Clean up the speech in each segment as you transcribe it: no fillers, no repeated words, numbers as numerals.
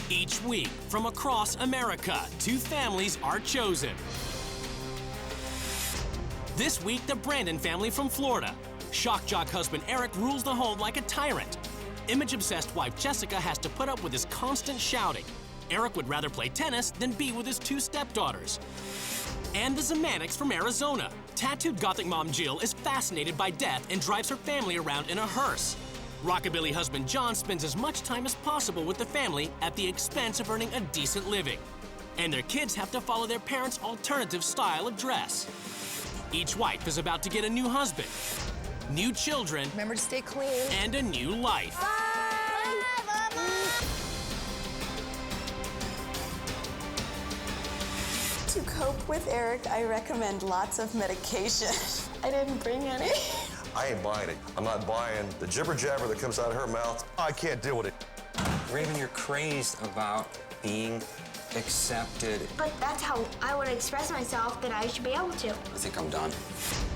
Each week, from across America, 2 families are chosen. This week, the Brandon family from Florida. Shock jock husband Eric rules the home like a tyrant. Image-obsessed wife Jessica has to put up with his constant shouting. Eric would rather play tennis than be with his 2 stepdaughters. And the Zemaneks from Arizona. Tattooed gothic mom Jill is fascinated by death and drives her family around in a hearse. Rockabilly husband John spends as much time as possible with the family at the expense of earning a decent living. And their kids have to follow their parents' alternative style of dress. Each wife is about to get a new husband, new children, remember to stay clean, and a new life. Bye, Mama. To cope with Eric, I recommend lots of medication. I didn't bring any. I ain't buying it. I'm not buying the jibber-jabber that comes out of her mouth. I can't deal with it. Raven, you're crazed about being accepted. But that's how I would express myself, that I should be able to. I think I'm done.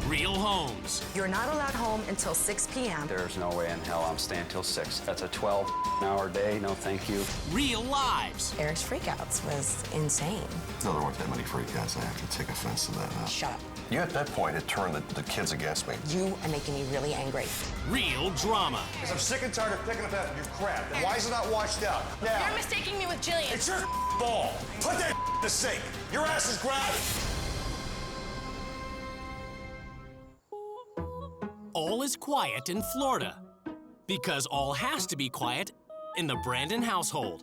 Real homes. You're not allowed home until 6 p.m. There's no way in hell I'm staying till 6. That's a 12-hour day. No, thank you. Real lives. Eric's freakouts was insane. No, there weren't that many freakouts. I have to take offense to that now. Shut up. You, at that point, had turned the kids against me. You are making me really angry. Real drama. I'm sick and tired of picking up after your crap. Why is it not washed out? Now, You're mistaking me with Jillian. it's your ball. Put that in the sink. Your ass is grabbed. All is quiet in Florida. Because all has to be quiet in the Brandon household.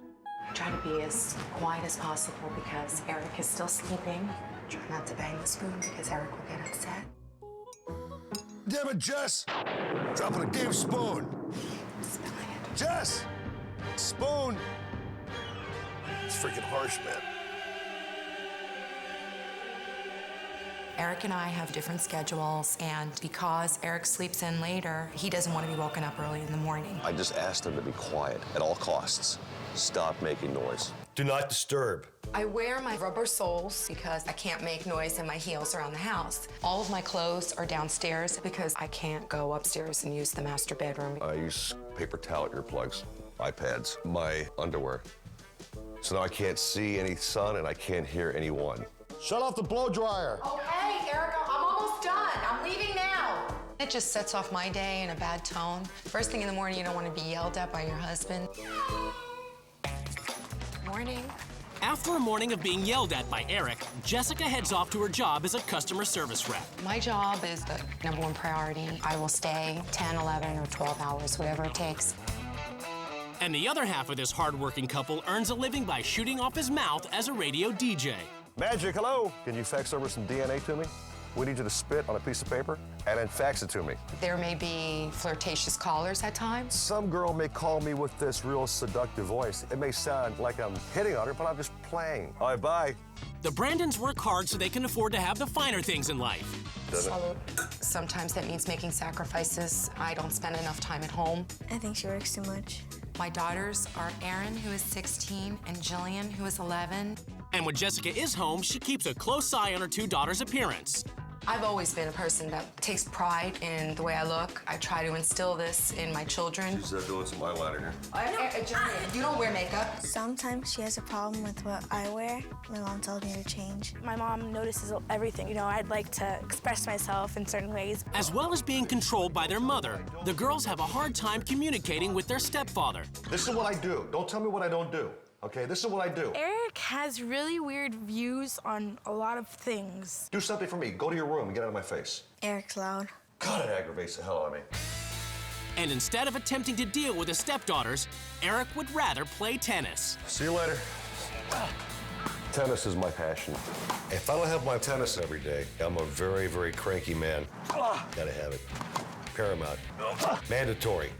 Try to be as quiet as possible because Eric is still sleeping. Try not to bang the spoon because Eric will get upset. Damn it, Jess. Dropping a damn spoon. Spilling it. Jess! Spoon. It's freaking harsh, man. Eric and I have different schedules, and because Eric sleeps in later, he doesn't want to be woken up early in the morning. I just asked him to be quiet at all costs. Stop making noise. Do not disturb. I wear my rubber soles because I can't make noise in my heels around the house. All of my clothes are downstairs because I can't go upstairs and use the master bedroom. I use paper towel earplugs, iPads, my underwear. So now I can't see any sun and I can't hear anyone. Shut off the blow dryer. Okay, Eric, I'm almost done. I'm leaving now. It just sets off my day in a bad tone. First thing in the morning, you don't want to be yelled at by your husband. Morning. After a morning of being yelled at by Eric, Jessica heads off to her job as a customer service rep. My job is the #1 priority. I will stay 10, 11, or 12 hours, whatever it takes. And the other half of this hard-working couple earns a living by shooting off his mouth as a radio DJ. Magic, hello. Can you fax over some DNA to me? We need you to spit on a piece of paper and then fax it to me. There may be flirtatious callers at times. Some girl may call me with this real seductive voice. It may sound like I'm hitting on her, but I'm just playing. All right, bye. The Brandons work hard so they can afford to have the finer things in life. Sometimes that means making sacrifices. I don't spend enough time at home. I think she works too much. My daughters are Erin, who is 16, and Jillian, who is 11. And when Jessica is home, she keeps a close eye on her 2 daughters' appearance. I've always been a person that takes pride in the way I look. I try to instill this in my children. She's doing some eyeliner here. Jillian, you don't wear makeup. Sometimes she has a problem with what I wear. My mom tells me to change. My mom notices everything. You know, I'd like to express myself in certain ways. As well as being controlled by their mother, the girls have a hard time communicating with their stepfather. This is what I do. Don't tell me what I don't do. Okay, this is what I do. Eric has really weird views on a lot of things. Do something for me. Go to your room and get out of my face. Eric's loud. God, it aggravates the hell out of me. And instead of attempting to deal with his stepdaughters, Eric would rather play tennis. See you later. Tennis is my passion. If I don't have my tennis every day, I'm a very, very cranky man. Gotta have it. Paramount. Mandatory.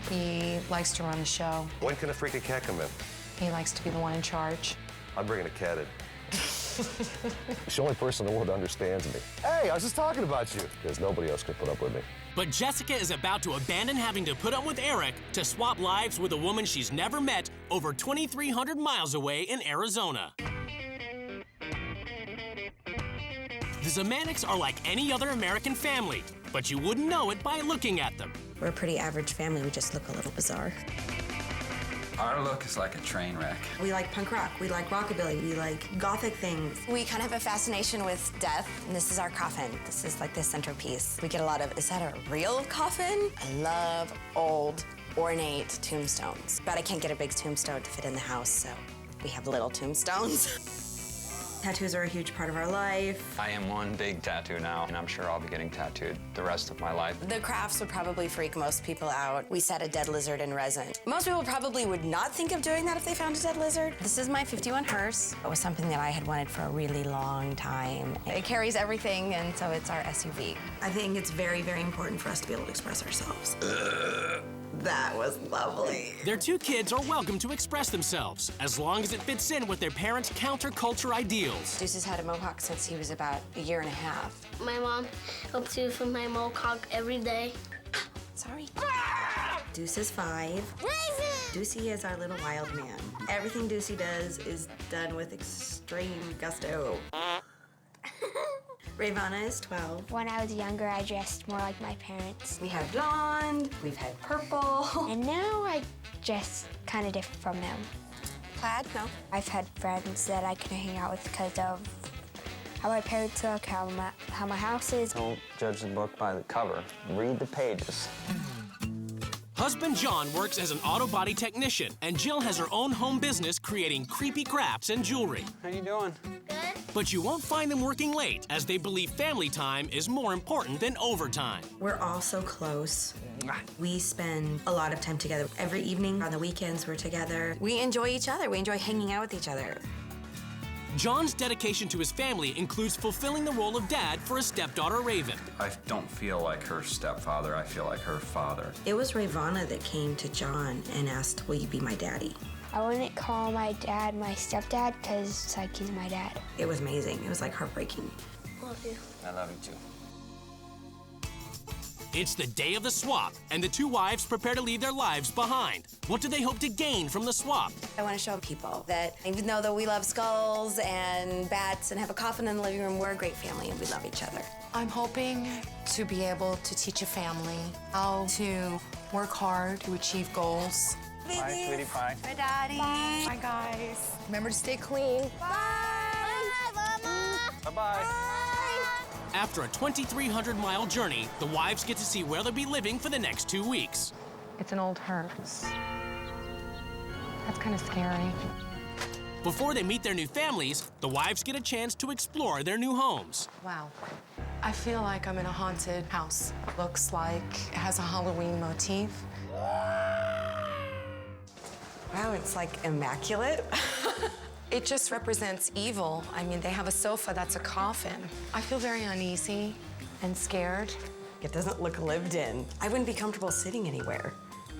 He likes to run the show. When can a freaking cat come in? He likes to be the one in charge. I'm bringing a cat in. She's the only person in the world that understands me. Hey, I was just talking about you. Because nobody else can put up with me. But Jessica is about to abandon having to put up with Eric to swap lives with a woman she's never met over 2,300 miles away in Arizona. The Zemaneks are like any other American family, but you wouldn't know it by looking at them. We're a pretty average family. We just look a little bizarre. Our look is like a train wreck. We like punk rock, we like rockabilly, we like gothic things. We kind of have a fascination with death, and this is our coffin. This is like the centerpiece. We get a lot of, is that a real coffin? I love old, ornate tombstones, but I can't get a big tombstone to fit in the house, so we have little tombstones. Tattoos are a huge part of our life. I am one big tattoo now, and I'm sure I'll be getting tattooed the rest of my life. The crafts would probably freak most people out. We set a dead lizard in resin. Most people probably would not think of doing that if they found a dead lizard. This is my 51 hearse. It was something that I had wanted for a really long time. It carries everything, and so it's our SUV. I think it's very, very important for us to be able to express ourselves. That was lovely. Their two kids are welcome to express themselves, as long as it fits in with their parents' counterculture ideals. Deuce has had a mohawk since he was about a year and a half. My mom helps me with my mohawk every day. Sorry. Deuce is 5. Deucey is our little wild man. Everything Deucey does is done with extreme gusto. Ravana is 12. When I was younger, I dressed more like my parents. We have blonde, we've had purple. And now I dress kind of different from them. Plaid? No. I've had friends that I can hang out with because of how my parents look, how my house is. Don't judge the book by the cover. Read the pages. Husband John works as an auto body technician, and Jill has her own home business creating creepy crafts and jewelry. How you doing? Good. But you won't find them working late, as they believe family time is more important than overtime. We're all so close. We spend a lot of time together. Every evening, on the weekends, we're together. We enjoy each other. We enjoy hanging out with each other. John's dedication to his family includes fulfilling the role of dad for his stepdaughter, Raven. I don't feel like her stepfather. I feel like her father. It was Ravana that came to John and asked, will you be my daddy? I wouldn't call my dad my stepdad because it's like he's my dad. It was amazing. It was like heartbreaking. Love you. I love you too. It's the day of the swap, and the two wives prepare to leave their lives behind. What do they hope to gain from the swap? I want to show people that even though we love skulls and bats and have a coffin in the living room, we're a great family and we love each other. I'm hoping to be able to teach a family how to work hard to achieve goals. Bye, sweetie pie. Bye, Daddy. Bye, guys. Remember to stay clean. Bye-bye. After a 2,300-mile journey, the wives get to see where they'll be living for the next 2 weeks. It's an old hearse. That's kind of scary. Before they meet their new families, the wives get a chance to explore their new homes. Wow. I feel like I'm in a haunted house. Looks like it has a Halloween motif. Wow, it's like immaculate. It just represents evil. I mean, they have a sofa that's a coffin. I feel very uneasy and scared. It doesn't look lived in. I wouldn't be comfortable sitting anywhere.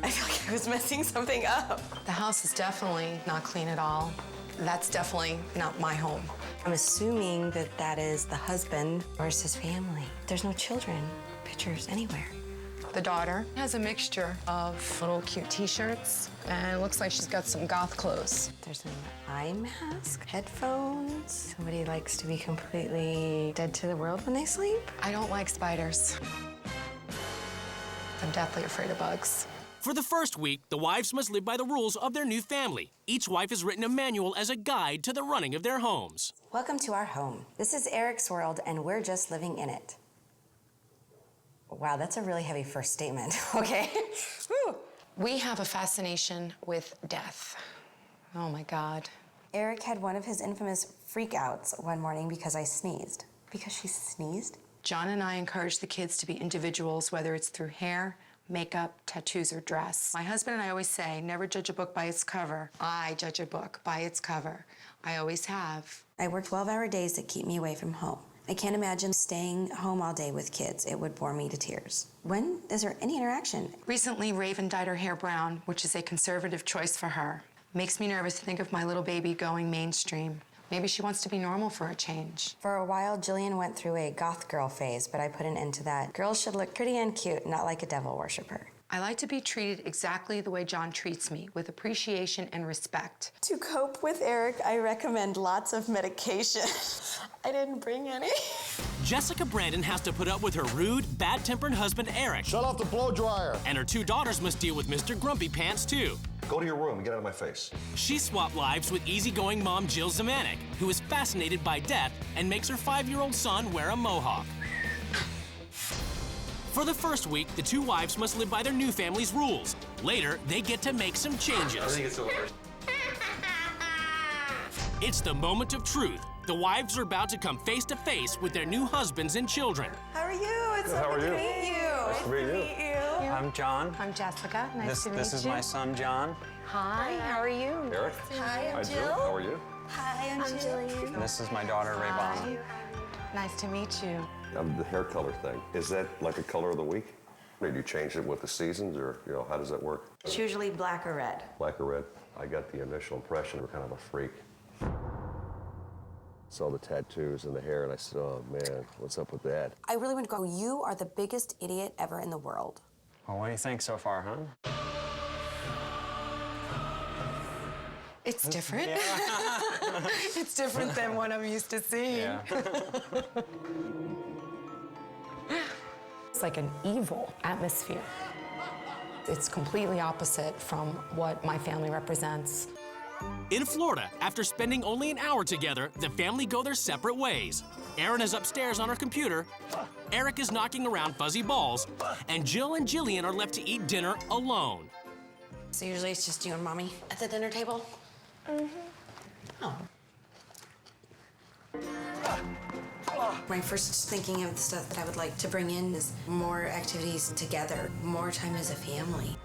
I feel like I was messing something up. The house is definitely not clean at all. That's definitely not my home. I'm assuming that that is the husband versus family. There's no children, pictures anywhere. The daughter has a mixture of little cute t-shirts, and it looks like she's got some goth clothes. There's an eye mask, headphones. Somebody likes to be completely dead to the world when they sleep. I don't like spiders. I'm deathly afraid of bugs. For the first week, the wives must live by the rules of their new family. Each wife has written a manual as a guide to the running of their homes. Welcome to our home. This is Eric's world, and we're just living in it. Wow, that's a really heavy first statement. Okay. Woo. We have a fascination with death. Oh my God. Eric had one of his infamous freakouts one morning because I sneezed. Because she sneezed? John and I encourage the kids to be individuals, whether it's through hair, makeup, tattoos, or dress. My husband and I always say, never judge a book by its cover. I judge a book by its cover. I always have. I work 12-hour days that keep me away from home. I can't imagine staying home all day with kids. It would bore me to tears. When is there any interaction? Recently, Raven dyed her hair brown, which is a conservative choice for her. Makes me nervous to think of my little baby going mainstream. Maybe she wants to be normal for a change. For a while, Jillian went through a goth girl phase, but I put an end to that. Girls should look pretty and cute, not like a devil worshiper. I like to be treated exactly the way John treats me, with appreciation and respect. To cope with Eric, I recommend lots of medication. I didn't bring any. Jessica Brandon has to put up with her rude, bad-tempered husband, Eric. Shut off the blow dryer. And her two daughters must deal with Mr. Grumpy Pants, too. Go to your room and get out of my face. She swapped lives with easygoing mom Jill Zemanek, who is fascinated by death and makes her 5-year-old son wear a mohawk. For the first week, the two wives must live by their new family's rules. Later, they get to make some changes. I think it's over. It's the moment of truth. The wives are about to come face to face with their new husbands and children. How are you? It's How so are good you? to meet you. Nice to meet you. I'm John. I'm Jessica. Nice to meet you. This is my son, John. Hi, how are you? Eric? Hi, I'm Jill. How are you? Hi, I'm Jill. And this is my daughter, Raybana. Nice to meet you. The hair color thing. Is that like a color of the week? Or do you change it with the seasons, or how does that work? It's usually black or red. Black or red? I got the initial impression you were kind of a freak. Saw the tattoos and the hair, and I said, oh man, what's up with that? I really want to go, you are the biggest idiot ever in the world. Well, what do you think so far, huh? It's different. It's different than what I'm used to seeing. Yeah. It's like an evil atmosphere. It's completely opposite from what my family represents. In Florida, after spending only an hour together, the family go their separate ways. Erin is upstairs on her computer, Eric is knocking around fuzzy balls, and Jill and Jillian are left to eat dinner alone. So usually it's just you and Mommy at the dinner table? Oh. My first thinking of the stuff that I would like to bring in is more activities together, more time as a family.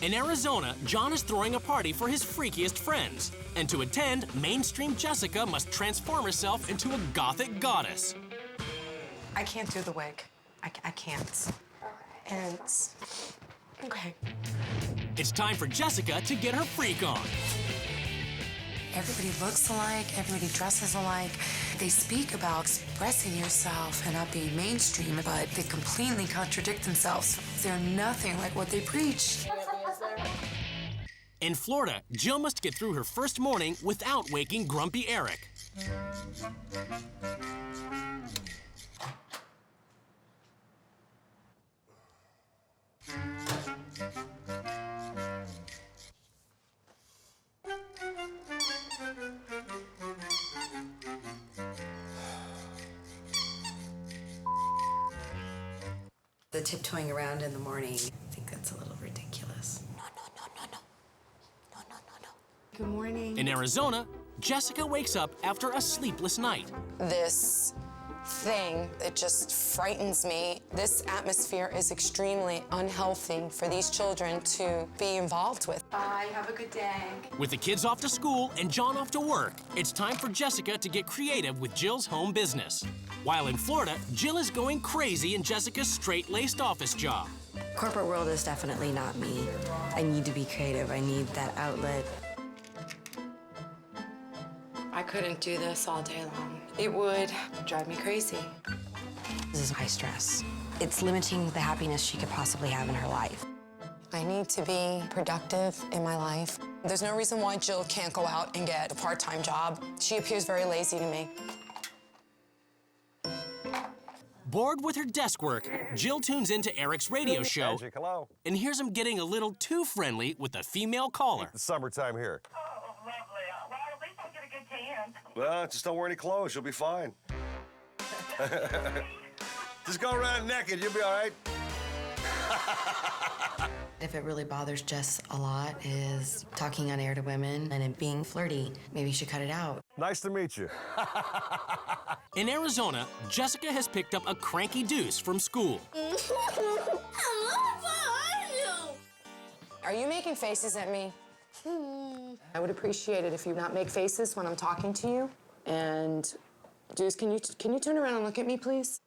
In Arizona, John is throwing a party for his freakiest friends. And to attend, mainstream Jessica must transform herself into a gothic goddess. I can't do the wig. I can't. And okay. It's time for Jessica to get her freak on. Everybody looks alike, everybody dresses alike. They speak about expressing yourself and not being mainstream, but they completely contradict themselves. They're nothing like what they preach. In Florida, Jill must get through her first morning without waking grumpy Eric. The tiptoeing around in the morning, I think that's a little ridiculous. No. Good morning. In Arizona, Jessica wakes up after a sleepless night. This thing, it just frightens me. This atmosphere is extremely unhealthy for these children to be involved with. Bye, have a good day. With the kids off to school and John off to work, it's time for Jessica to get creative with Jill's home business. While in Florida, Jill is going crazy in Jessica's straight-laced office job. Corporate world is definitely not me. I need to be creative. I need that outlet. I couldn't do this all day long. It would drive me crazy. This is high stress. It's limiting the happiness she could possibly have in her life. I need to be productive in my life. There's no reason why Jill can't go out and get a part-time job. She appears very lazy to me. Bored with her desk work, Jill tunes into Eric's radio show Magic, hello. and hears him getting a little too friendly with a female caller. It's summertime here. Oh, lovely. Well, at least I'll get a good tan. Well, just don't wear any clothes. You'll be fine. Just go around naked. You'll be all right. If it really bothers Jess a lot is talking on air to women and it being flirty. Maybe you should cut it out. Nice to meet you. In Arizona, Jessica has picked up a cranky deuce from school. Are you making faces at me? I would appreciate it if you not make faces when I'm talking to you. And Deuce, can you turn around and look at me, please?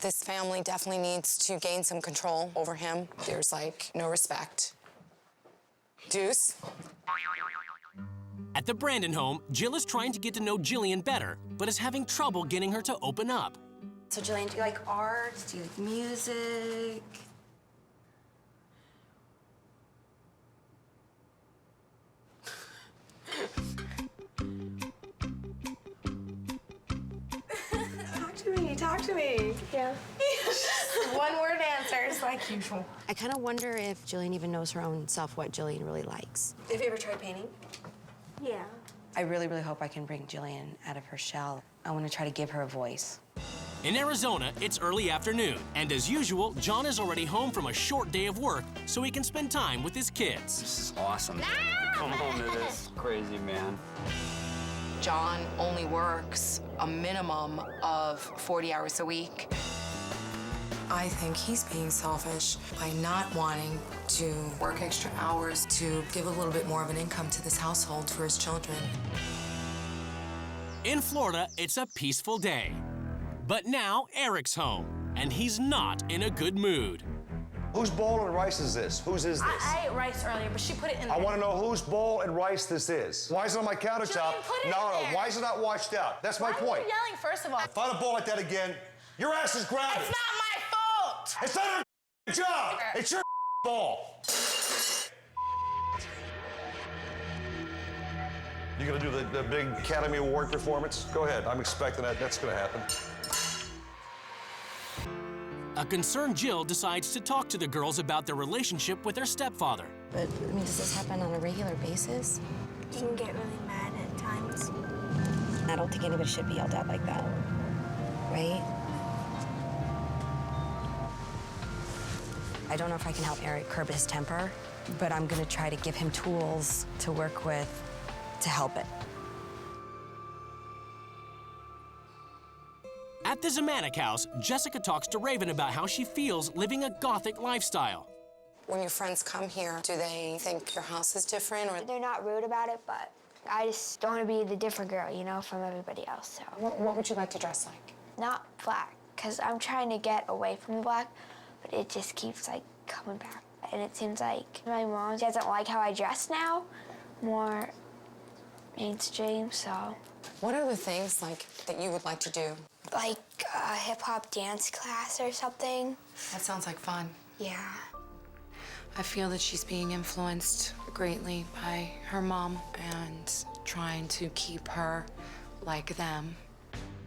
This family definitely needs to gain some control over him. There's like no respect. Deuce? At the Brandon home, Jill is trying to get to know Jillian better, but is having trouble getting her to open up. So Jillian, do you like art? Do you like music? Talk to me. Yeah. One word answers. guys, like usual. I kind of wonder if Jillian even knows her own self what Jillian really likes. Have you ever tried painting? Yeah. I really, really hope I can bring Jillian out of her shell. I want to try to give her a voice. In Arizona, it's early afternoon, and as usual, John is already home from a short day of work so he can spend time with his kids. This is awesome. Come home to this crazy man. John only works a minimum of 40 hours a week. I think he's being selfish by not wanting to work extra hours to give a little bit more of an income to this household for his children. In Florida, it's a peaceful day. But now Eric's home, and he's not in a good mood. Whose bowl and rice is this? Whose is this? I ate rice earlier, but she put it in there. I want to know whose bowl and rice this is. Why is it on my countertop? Jillian, put it No, in no, there. why is it not washed out? That's my Why point. are you yelling, first of all? If I had a bowl like that again, your ass is grounded. It's not my fault! It's not her job. It's your ball. You gonna do the big Academy Award performance? Go ahead. I'm expecting that. That's gonna happen. A concerned Jill decides to talk to the girls about their relationship with their stepfather. But, I mean, does this happen on a regular basis? You can get really mad at times. I don't think anybody should be yelled at like that, right? I don't know if I can help Eric curb his temper, but I'm gonna try to give him tools to work with to help it. At the Zemanek house, Jessica talks to Raven about how she feels living a Gothic lifestyle. When your friends come here, do they think your house is different, or They're not rude about it, but I just don't want to be the different girl, you know, from everybody else, so. what would you like to dress like? Not black, because I'm trying to get away from the black, but it just keeps, like, coming back. And it seems like my mom doesn't like how I dress now, more mainstream, so. What are the things, like, that you would like to do? Like a hip-hop dance class or something. That sounds like fun. Yeah. I feel that she's being influenced greatly by her mom and trying to keep her like them.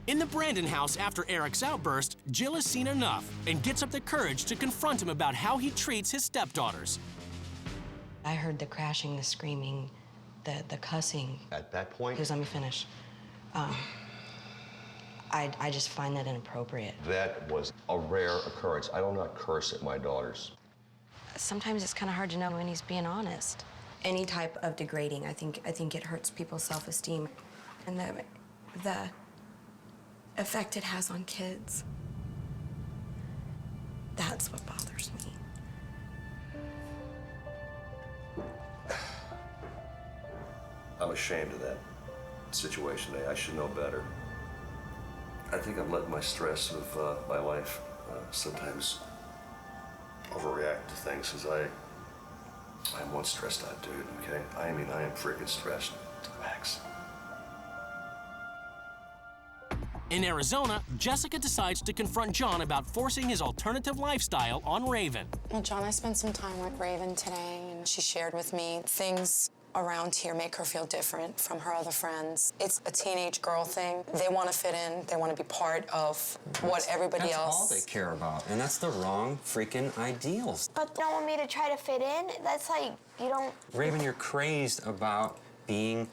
In the Brandon house after Eric's outburst, Jill has seen enough and gets up the courage to confront him about how he treats his stepdaughters. I heard the crashing, the screaming, the cussing. At that point, Because let me finish. I just find that inappropriate. that was a rare occurrence. I do not curse at my daughters. Sometimes it's kind of hard to know when he's being honest. Any type of degrading, I think it hurts people's self-esteem, and the effect it has on kids. That's what bothers me. I'm ashamed of that situation. I should know better. I think I'm letting my stress of my life sometimes overreact to things, because I'm one stressed out dude, okay? I mean, I am freaking stressed to the max. In Arizona, Jessica decides to confront John about forcing his alternative lifestyle on Raven. Well, John, I spent some time with Raven today, and she shared with me things around here make her feel different from her other friends. It's a teenage girl thing. They want to fit in. They want to be part of what everybody else... That's all they care about, and that's the wrong freaking ideals. But don't want me to try to fit in? That's like, you don't... Raven, you're crazed about being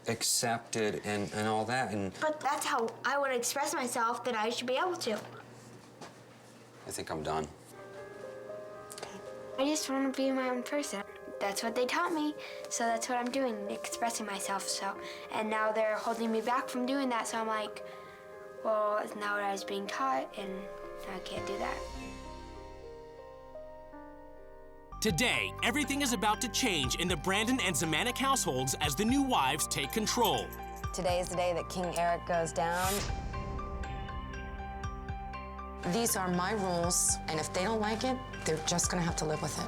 accepted and all that, and... But that's how I want to express myself, that I should be able to. I think I'm done. I just want to be my own person. That's what they taught me, so that's what I'm doing, expressing myself, so. And now they're holding me back from doing that, so I'm like, well, it's not what I was being taught, and I can't do that. Today, everything is about to change in the Brandon and Zemanek households as the new wives take control. Today is the day that King Eric goes down. These are my rules, and if they don't like it, they're just gonna have to live with it.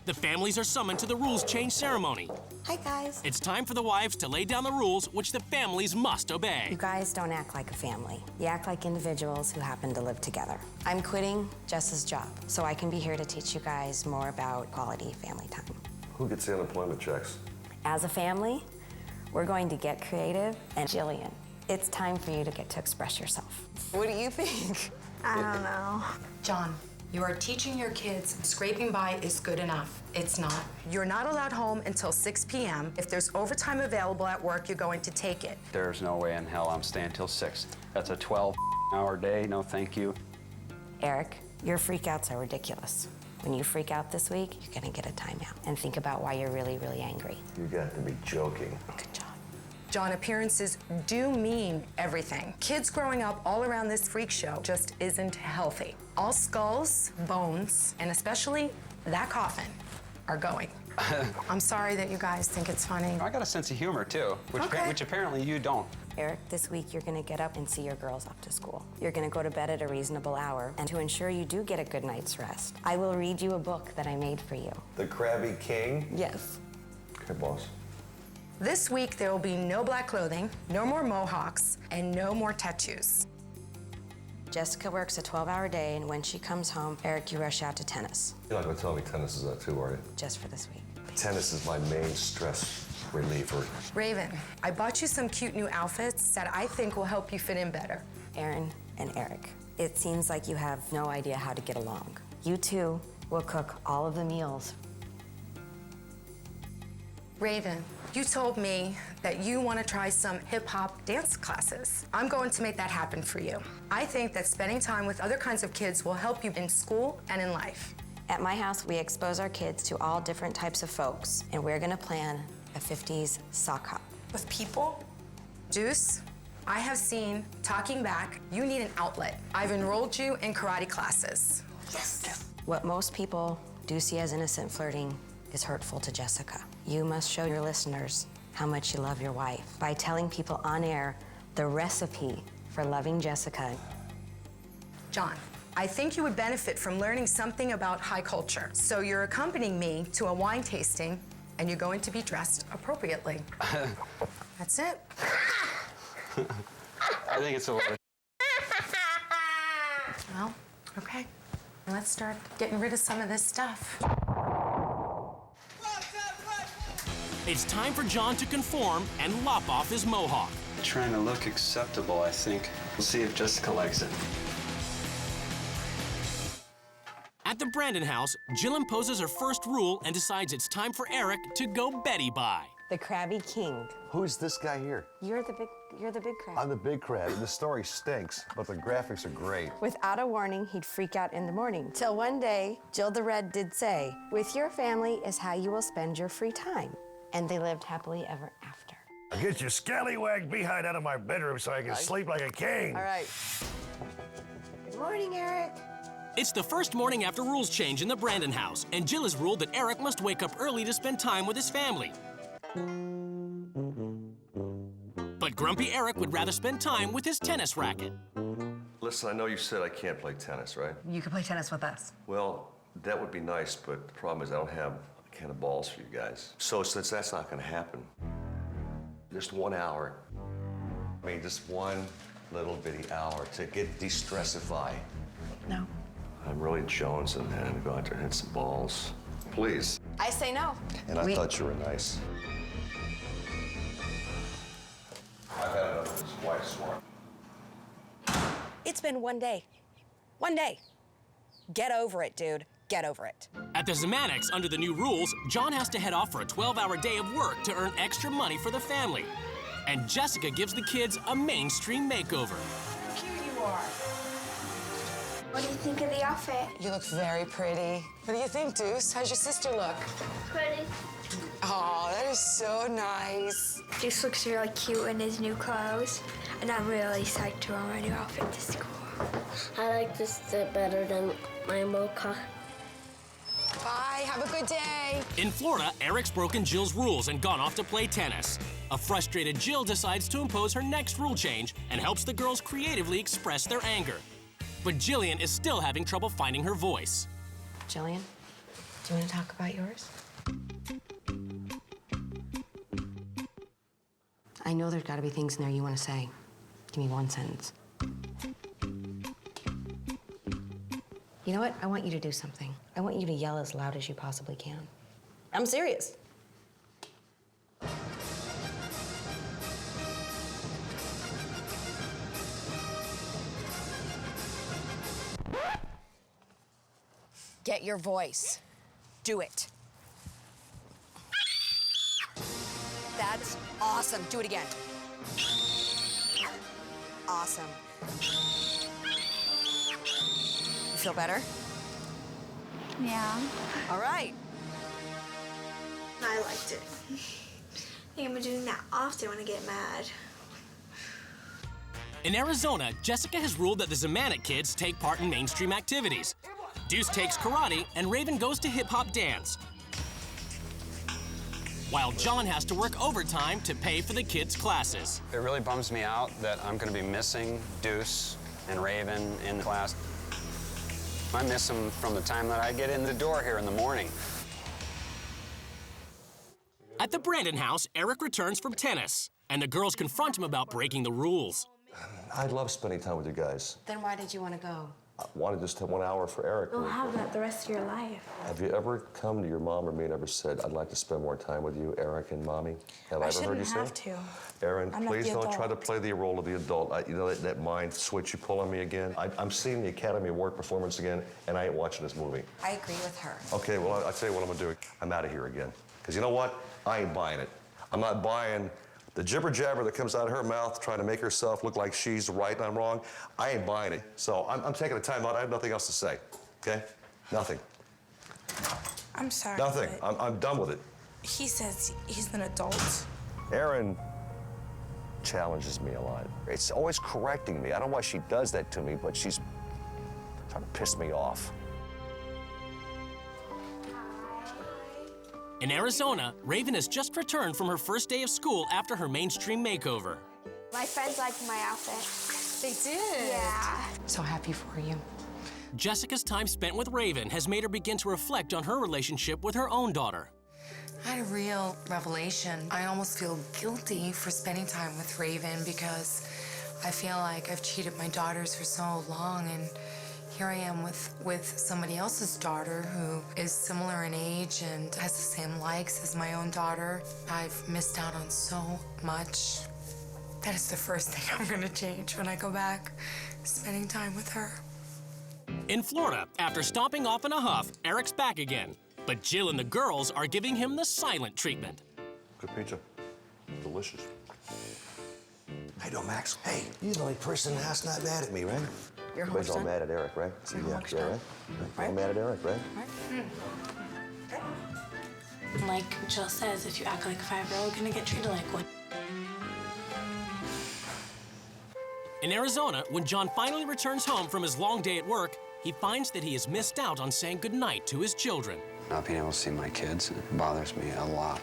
The families are summoned to the rules change ceremony. Hi, guys. It's time for the wives to lay down the rules which the families must obey. You guys don't act like a family. You act like individuals who happen to live together. I'm quitting Jess's job, so I can be here to teach you guys more about quality family time. Who gets the unemployment checks? As a family, we're going to get creative, and Jillian, it's time for you to get to express yourself. What do you think? I don't know. John, you are teaching your kids scraping by is good enough. It's not. You're not allowed home until 6 p.m. If there's overtime available at work, you're going to take it. There's no way in hell I'm staying till 6. That's a 12-hour day, no thank you. Eric, your freakouts are ridiculous. When you freak out this week, you're gonna get a timeout. And think about why you're really, really angry. You got to be joking. Good job. John, appearances do mean everything. Kids growing up all around this freak show just isn't healthy. All skulls, bones, and especially that coffin are going. I'm sorry that you guys think it's funny. I got a sense of humor, too, which apparently you don't. Eric, this week you're gonna get up and see your girls off to school. You're gonna go to bed at a reasonable hour, and to ensure you do get a good night's rest, I will read you a book that I made for you. The Krabby King? Yes. Okay, boss. This week there will be no black clothing, no more mohawks, and no more tattoos. Jessica works a 12-hour day, and when she comes home, Eric, you rush out to tennis. You're not going to tell me tennis is that too, are you? Just for this week. Tennis is my main stress reliever. Raven, I bought you some cute new outfits that I think will help you fit in better. Aaron and Eric, it seems like you have no idea how to get along. You two will cook all of the meals. Raven, you told me that you want to try some hip-hop dance classes. I'm going to make that happen for you. I think that spending time with other kinds of kids will help you in school and in life. At my house, we expose our kids to all different types of folks, and we're gonna plan a 50s sock hop. With people? Deuce, I have seen talking back. You need an outlet. I've enrolled you in karate classes. Yes. What most people do see as innocent flirting is hurtful to Jessica. You must show your listeners how much you love your wife by telling people on air the recipe for loving Jessica. John, I think you would benefit from learning something about high culture. So you're accompanying me to a wine tasting, and you're going to be dressed appropriately. That's it. I think it's a little... Well, okay. Let's start getting rid of some of this stuff. It's time for John to conform and lop off his mohawk. Trying to look acceptable, I think. We'll see if Jessica likes it. At the Brandon house, Jill imposes her first rule and decides it's time for Eric to go Betty by. The Krabby King. Who's this guy here? You're the big crab. I'm the big crab. The story stinks, but the graphics are great. Without a warning, he'd freak out in the morning. Till one day, Jill the Red did say, "With your family is how you will spend your free time." And they lived happily ever after. Get your scallywag behind out of my bedroom so I can sleep like a king. All right. Good morning, Eric. It's the first morning after rules change in the Brandon house, and Jill has ruled that Eric must wake up early to spend time with his family. But grumpy Eric would rather spend time with his tennis racket. Listen, I know you said I can't play tennis, right? You can play tennis with us. Well, that would be nice, but the problem is I don't have a can of balls for you guys. So since that's not gonna happen, just 1 hour, I mean, just one little bitty hour to get de-stressify. No. I'm really jonesing, man, to go out there and hit some balls. Please. I say no. And I thought you were nice. I've had enough of this white swan. It's been 1 day. 1 day. Get over it, dude. Get over it. At the Zemaneks, under the new rules, John has to head off for a 12-hour day of work to earn extra money for the family. And Jessica gives the kids a mainstream makeover. How cute you are. What do you think of the outfit? You look very pretty. What do you think, Deuce? How's your sister look? Pretty. Oh, that is so nice. Deuce looks really cute in his new clothes, and I'm really psyched to wear my new outfit to school. I like this better than my mocha. Bye, have a good day. In Florida, Eric's broken Jill's rules and gone off to play tennis. A frustrated Jill decides to impose her next rule change and helps the girls creatively express their anger. But Jillian is still having trouble finding her voice. Jillian, do you want to talk about yours? I know there's got to be things in there you want to say. Give me one sentence. You know what? I want you to do something. I want you to yell as loud as you possibly can. I'm serious. Get your voice. Do it. That's awesome. Do it again. Awesome. You feel better? Yeah. All right. I liked it. I think I'm doing that often when I get mad. In Arizona, Jessica has ruled that the Zemanek kids take part in mainstream activities. Deuce takes karate, and Raven goes to hip-hop dance. While John has to work overtime to pay for the kids' classes. It really bums me out that I'm going to be missing Deuce and Raven in class. I miss them from the time that I get in the door here in the morning. At the Brandon house, Eric returns from tennis, and the girls confront him about breaking the rules. I love spending time with you guys. Then why did you want to go? I wanted just to have 1 hour for Eric. You'll have that the rest of your life. Have you ever come to your mom or me and ever said, I'd like to spend more time with you, Eric and Mommy? Have I ever heard you say? I shouldn't have to. Aaron, I'm not please the don't try to adult. play the role of the adult. You know, that mind switch you pull on me again. I'm seeing the Academy Award performance again, and I ain't watching this movie. I agree with her. Okay, well, I'll tell you what I'm gonna do. I'm out of here again. Because you know what? I ain't buying it. I'm not buying the jibber-jabber that comes out of her mouth trying to make herself look like she's right and I'm wrong. I ain't buying it. So I'm taking a time out. I have nothing else to say, okay? Nothing. I'm sorry. Nothing. I'm done with it. He says he's an adult. Erin challenges me a lot. It's always correcting me. I don't know why she does that to me, but she's trying to piss me off. In Arizona, Raven has just returned from her first day of school after her mainstream makeover. My friends liked my outfit. They did? Yeah. So happy for you. Jessica's time spent with Raven has made her begin to reflect on her relationship with her own daughter. I had a real revelation. I almost feel guilty for spending time with Raven because I feel like I've cheated my daughters for so long, and here I am with somebody else's daughter who is similar in age and has the same likes as my own daughter. I've missed out on so much. That is the first thing I'm gonna change when I go back, spending time with her. In Florida, after stomping off in a huff, Eric's back again. But Jill and the girls are giving him the silent treatment. Good pizza. Delicious. How you doing, Max? Hey, you're the only person in the house not mad at me, right? Your Everybody's all homework's mad at Eric, right? So, yeah, homework's right? done. Right? All mad at Eric, right? Like Jill says, if you act like a 5-year-old, you're gonna get treated like one. In Arizona, when John finally returns home from his long day at work, he finds that he has missed out on saying goodnight to his children. Not being able to see my kids, it bothers me a lot.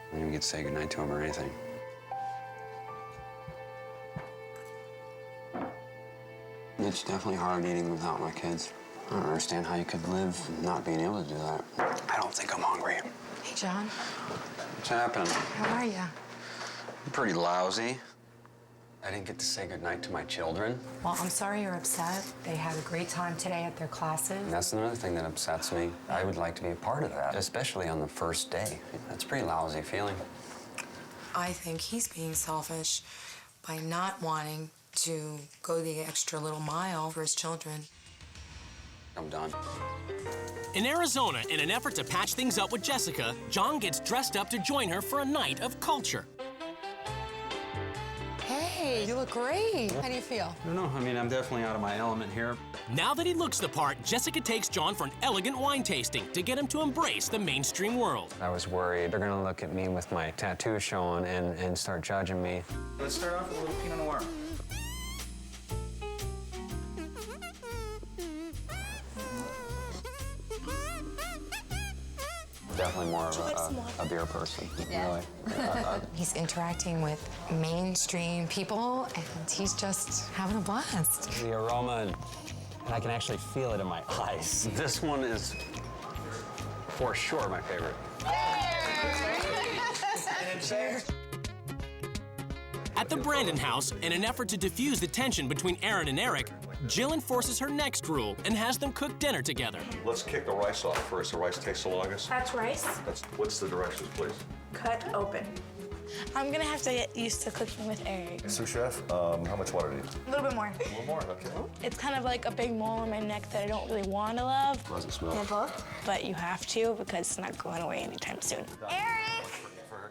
I don't even get to say goodnight to them or anything. It's definitely hard eating without my kids. I don't understand how you could live not being able to do that. I don't think I'm hungry. Hey, John. What's happening? How are you? I'm pretty lousy. I didn't get to say goodnight to my children. Well, I'm sorry you're upset. They had a great time today at their classes. And that's another thing that upsets me. I would like to be a part of that, especially on the first day. That's a pretty lousy feeling. I think he's being selfish by not wanting to go the extra little mile for his children. I'm done. In Arizona, in an effort to patch things up with Jessica, John gets dressed up to join her for a night of culture. Hey, you look great. How do you feel? I don't know. I mean, I'm definitely out of my element here. Now that he looks the part, Jessica takes John for an elegant wine tasting to get him to embrace the mainstream world. I was worried they're gonna look at me with my tattoo showing and start judging me. Let's start off with a little Pinot Noir. Definitely more of a beer person, really. He's interacting with mainstream people, and he's just having a blast. The aroma, and I can actually feel it in my eyes. This one is for sure my favorite. At the Brandon house, in an effort to diffuse the tension between Aaron and Eric, Jill enforces her next rule and has them cook dinner together. Let's kick the rice off first. The rice takes the longest. That's rice. What's the directions, please? Cut open. I'm gonna have to get used to cooking with Eric. Sous chef, how much water do you need? A little bit more. A little more, okay. It's kind of like a big mole on my neck that I don't really want to love. How does it smell? Yeah, both. But you have to because it's not going away anytime soon. Eric!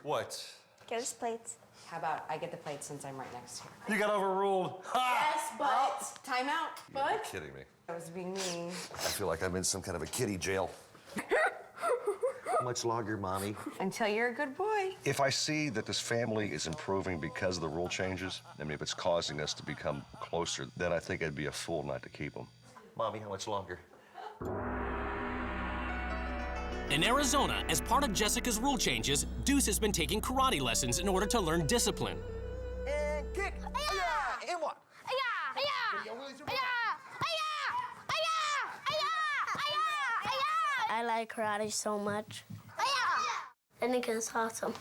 What? Get us plates. How about I get the plate since I'm right next to you? You got overruled. Ha! Yes, but time out. You're But kidding me. I was being mean. I feel like I'm in some kind of a kiddie jail. How much longer, Mommy? Until you're a good boy. If I see that this family is improving because of the rule changes, I mean, if it's causing us to become closer, then I think I'd be a fool not to keep them. Mommy, how much longer? In Arizona, as part of Jessica's rule changes, Deuce has been taking karate lessons in order to learn discipline. And kick. Yeah. And what? I like karate so much. I think it's awesome.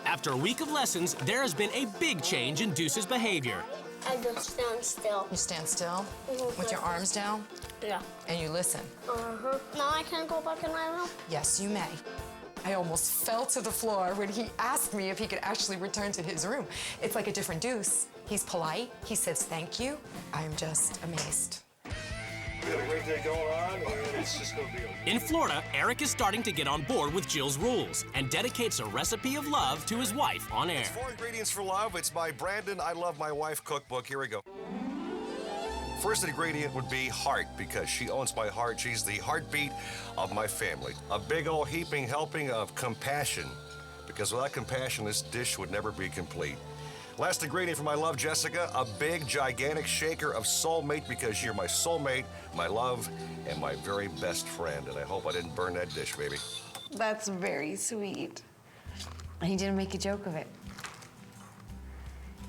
After a week of lessons, there has been a big change in Deuce's behavior. I just stand still. You stand still with your arms down Yeah. and you listen. Uh-huh. Now I can go back in my room? Yes, you may. I almost fell to the floor when he asked me if he could actually return to his room. It's like a different Deuce. He's polite. He says thank you. I'm just amazed. We got a great day going on, and it's just gonna be okay. In Florida, Eric is starting to get on board with Jill's rules and dedicates a recipe of love to his wife on air. It's 4 Ingredients for Love. It's by Brandon I Love My Wife cookbook. Here we go. First ingredient would be heart, because she owns my heart. She's the heartbeat of my family. A big old heaping helping of compassion, because without compassion, this dish would never be complete. Last ingredient for my love, Jessica, a big, gigantic shaker of soulmate, because you're my soulmate, my love, and my very best friend. And I hope I didn't burn that dish, baby. That's very sweet. He didn't make a joke of it.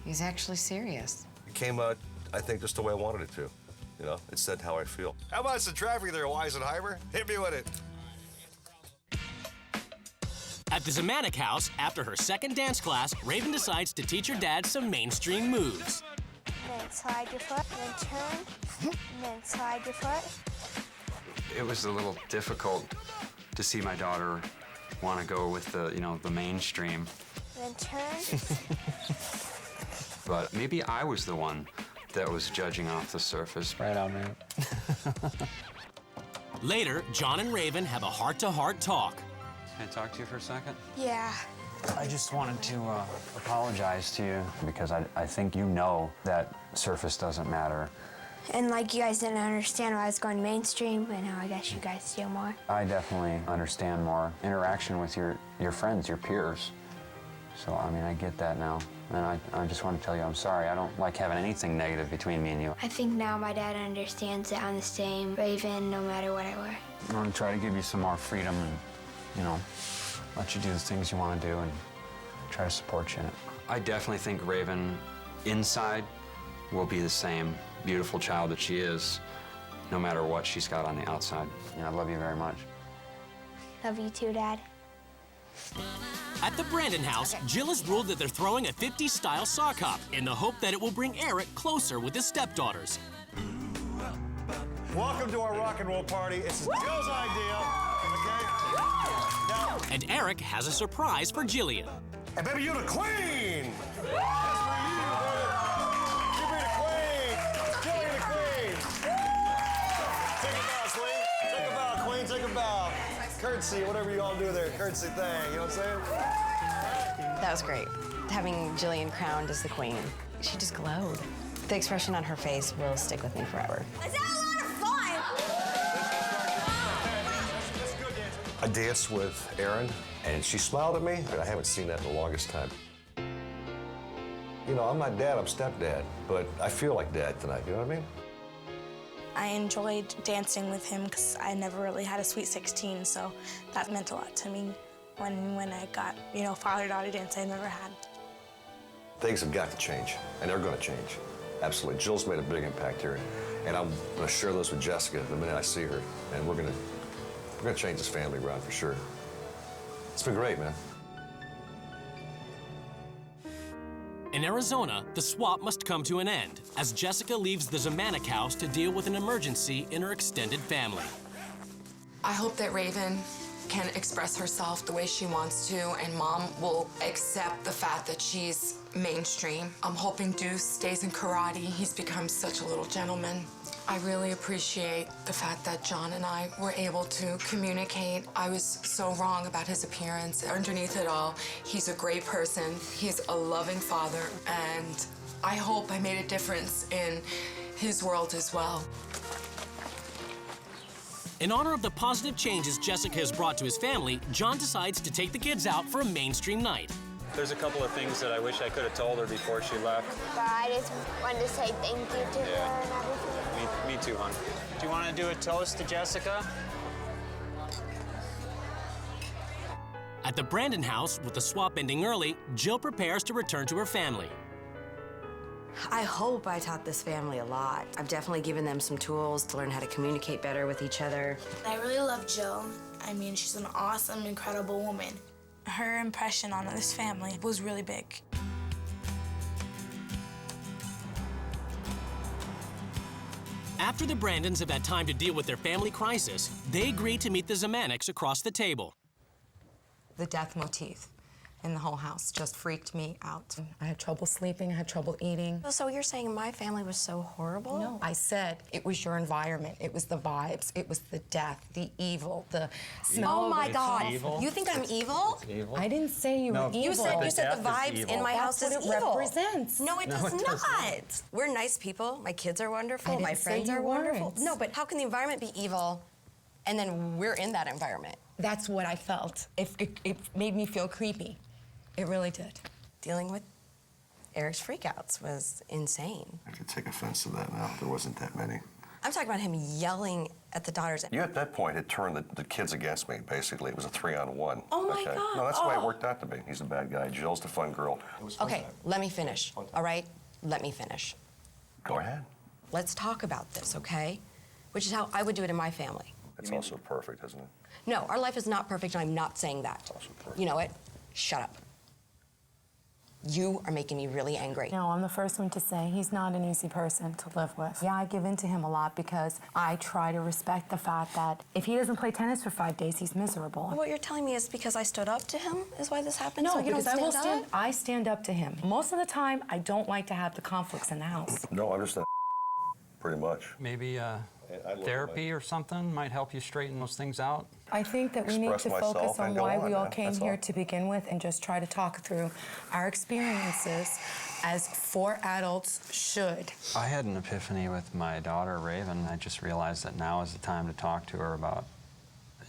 He's actually serious. It came out, I think, just the way I wanted it to. You know, it said how I feel. How about some traffic there, Weisenheimer? Hit me with it. At the Zemanek house, after her second dance class, Raven decides to teach her dad some mainstream moves. Then slide your foot, then turn, and then slide your foot. It was a little difficult to see my daughter want to go with the, the mainstream. Then turn. But maybe I was the one that was judging off the surface. Right on, man. Later, John and Raven have a heart-to-heart talk. Can I talk to you for a second? Yeah. I just wanted to apologize to you because I think you know that surface doesn't matter. And like you guys didn't understand why I was going mainstream, but now I guess you guys do more. I definitely understand more interaction with your friends, your peers. So, I mean, I get that now. And I just want to tell you I'm sorry. I don't like having anything negative between me and you. I think now my dad understands that I'm the same Raven no matter what I wear. I want to try to give you some more freedom and, let you do the things you want to do and try to support you in it. I definitely think Raven, inside, will be the same beautiful child that she is, no matter what she's got on the outside. I love you very much. Love you too, Dad. At the Brandon house, Jill has ruled that they're throwing a 50s-style sock hop in the hope that it will bring Eric closer with his stepdaughters. Welcome to our rock and roll party. It's Jill's idea, okay? Now, And Eric has a surprise for Jillian. and baby, you're the queen! That's for you, baby. You be the queen! Jillian the queen! Take a bow, Slee. Take a bow, queen. Take a bow. Curtsy, whatever you all do there. Curtsy thing, you know what I'm saying? That was great. Having Jillian crowned as the queen. She just glowed. The expression on her face will stick with me forever. Is that a lot of fun? I danced with Erin, and she smiled at me, and I haven't seen that in the longest time. I'm not dad, I'm stepdad, but I feel like dad tonight, you know what I mean? I enjoyed dancing with him because I never really had a Sweet 16, so that meant a lot to me when I got, father-daughter dance I never had. Things have got to change, and they're going to change. Absolutely. Jill's made a big impact here, and I'm going to share those with Jessica the minute I see her, and we're going to change this family around for sure. It's been great, man. In Arizona, the swap must come to an end as Jessica leaves the Zemanek house to deal with an emergency in her extended family. I hope that Raven can express herself the way she wants to, and Mom will accept the fact that she's mainstream. I'm hoping Deuce stays in karate. He's become such a little gentleman. I really appreciate the fact that John and I were able to communicate. I was so wrong about his appearance. Underneath it all, he's a great person. He's a loving father, and I hope I made a difference in his world as well. In honor of the positive changes Jessica has brought to his family, John decides to take the kids out for a mainstream night. There's a couple of things that I wish I could have told her before she left. But I just wanted to say thank you to her and everything. Me too, hon. Do you want to do a toast to Jessica? At the Brandon house, with the swap ending early, Jill prepares to return to her family. I hope I taught this family a lot. I've definitely given them some tools to learn how to communicate better with each other. I really love Jill. I mean, she's an awesome, incredible woman. Her impression on this family was really big. After the Brandons have had time to deal with their family crisis, they agree to meet the Zemaneks across the table. The death motif in the whole house just freaked me out. I had trouble sleeping, I had trouble eating. So you're saying my family was so horrible? No, I said it was your environment, it was the vibes, it was the death, the evil, the smell. Oh my God! Evil? You think I'm evil? Evil? I didn't say you were evil. You said the vibes in my house is That's what it evil. represents. No, it does not. We're nice people. My kids are wonderful. My friends are wonderful. No, but how can the environment be evil, and then we're in that environment? That's what I felt. It made me feel creepy. It really did. Dealing with Eric's freakouts was insane. I could take offense to that now. There wasn't that many. I'm talking about him yelling at the daughters. You, at that point, had turned the kids against me, basically. It was a 3-on-1. Oh, my God. No, that's the way it worked out to be. He's a bad guy. Jill's the fun girl. It was fun Okay, time. let me finish, all right? Let me finish. Go ahead. Let's talk about this, okay? Which is how I would do it in my family. It's also perfect, isn't it? No, our life is not perfect, and I'm not saying that. It's also perfect. You know what? Shut up. You are making me really angry. No, I'm the first one to say he's not an easy person to live with. Yeah, I give in to him a lot because I try to respect the fact that if he doesn't play tennis for 5 days, he's miserable. What you're telling me is because I stood up to him is why this happened? No, so you because don't I stand up to him. Most of the time, I don't like to have the conflicts in the house. No, I'm just a pretty much. Maybe therapy or something might help you straighten those things out. I think that we need to focus on why we all came here to begin with and just try to talk through our experiences as 4 adults should. I had an epiphany with my daughter, Raven. I just realized that now is the time to talk to her about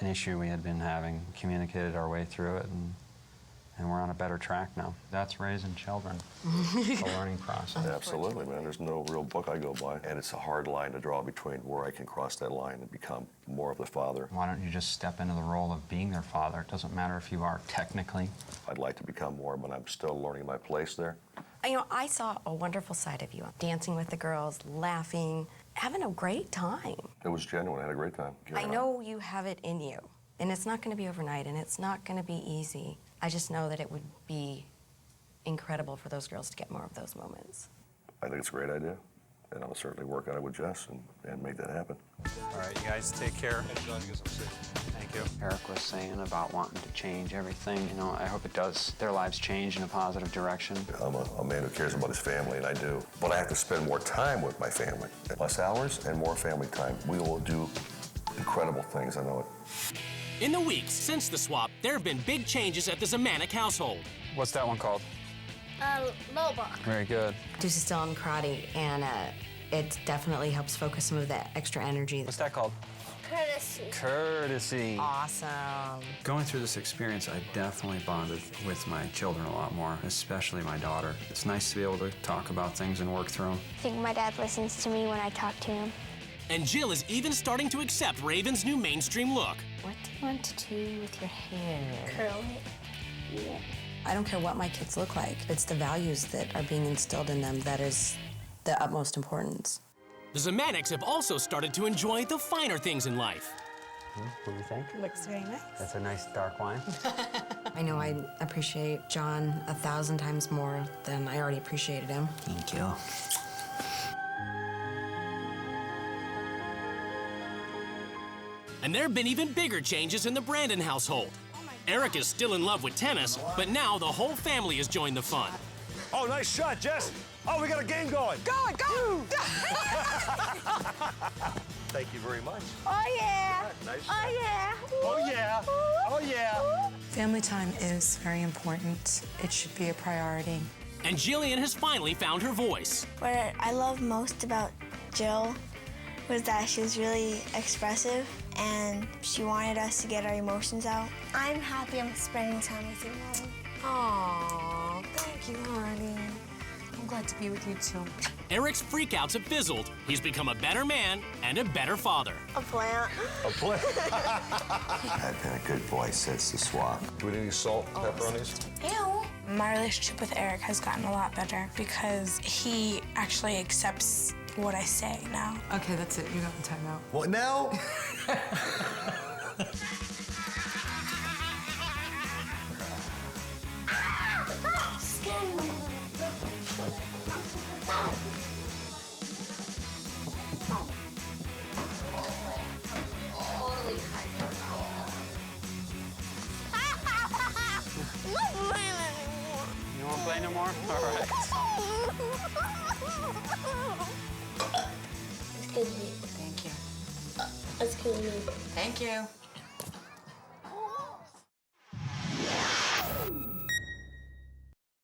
an issue we had been having, communicated our way through it, and we're on a better track now. That's raising children, a learning process. Absolutely, man. There's no real book I go by, and it's a hard line to draw between where I can cross that line and become more of the father. Why don't you just step into the role of being their father? It doesn't matter if you are technically. I'd like to become more, but I'm still learning my place there. You know, I saw a wonderful side of you, dancing with the girls, laughing, having a great time. It was genuine. I had a great time. I know you have it in you, and it's not going to be overnight, and it's not going to be easy. I just know that it would be incredible for those girls to get more of those moments. I think it's a great idea, and I'll certainly work on it with Jess and make that happen. All right, you guys take care. Thank you. Eric was saying about wanting to change everything. You know, I hope it does. Their lives change in a positive direction. I'm a man who cares about his family, and I do. But I have to spend more time with my family. Less hours and more family time. We will do incredible things, I know it. In the weeks since the swap, there have been big changes at the Zemanek household. What's that one called? Loba. Very good. Deuce is still in karate, and it definitely helps focus some of that extra energy. What's that called? Courtesy. Courtesy. Awesome. Going through this experience, I definitely bonded with my children a lot more, especially my daughter. It's nice to be able to talk about things and work through them. I think my dad listens to me when I talk to him. And Jill is even starting to accept Raven's new mainstream look. What do you want to do with your hair? Curl it. Yeah. I don't care what my kids look like. It's the values that are being instilled in them that is the utmost importance. The Zemaneks have also started to enjoy the finer things in life. What do you think? Looks very nice. That's a nice dark wine. I know I appreciate John 1,000 times more than I already appreciated him. Thank you. And there have been even bigger changes in the Brandon household. Eric is still in love with tennis, but now the whole family has joined the fun. Oh, nice shot, Jess. Oh, we got a game going. Go! Thank you very much. Oh, yeah. Nice Oh, shot. yeah. Oh, yeah. Oh, yeah. Family time is very important. It should be a priority. And Jillian has finally found her voice. What I love most about Jill was that she was really expressive and she wanted us to get our emotions out. I'm happy I'm spending time with you, Mom. Aw, thank you, honey. I'm glad to be with you, too. Eric's freakouts have fizzled. He's become a better man and a better father. A plant. A play. I've been a good boy since the swap. Do we need any salt, pepper on these? Ew. My relationship with Eric has gotten a lot better because he actually accepts what I say now. Okay, that's it. You got the timeout. What now? You won't play no more? All right. It's good to meet you. Thank you. It's good to meet you. Thank you.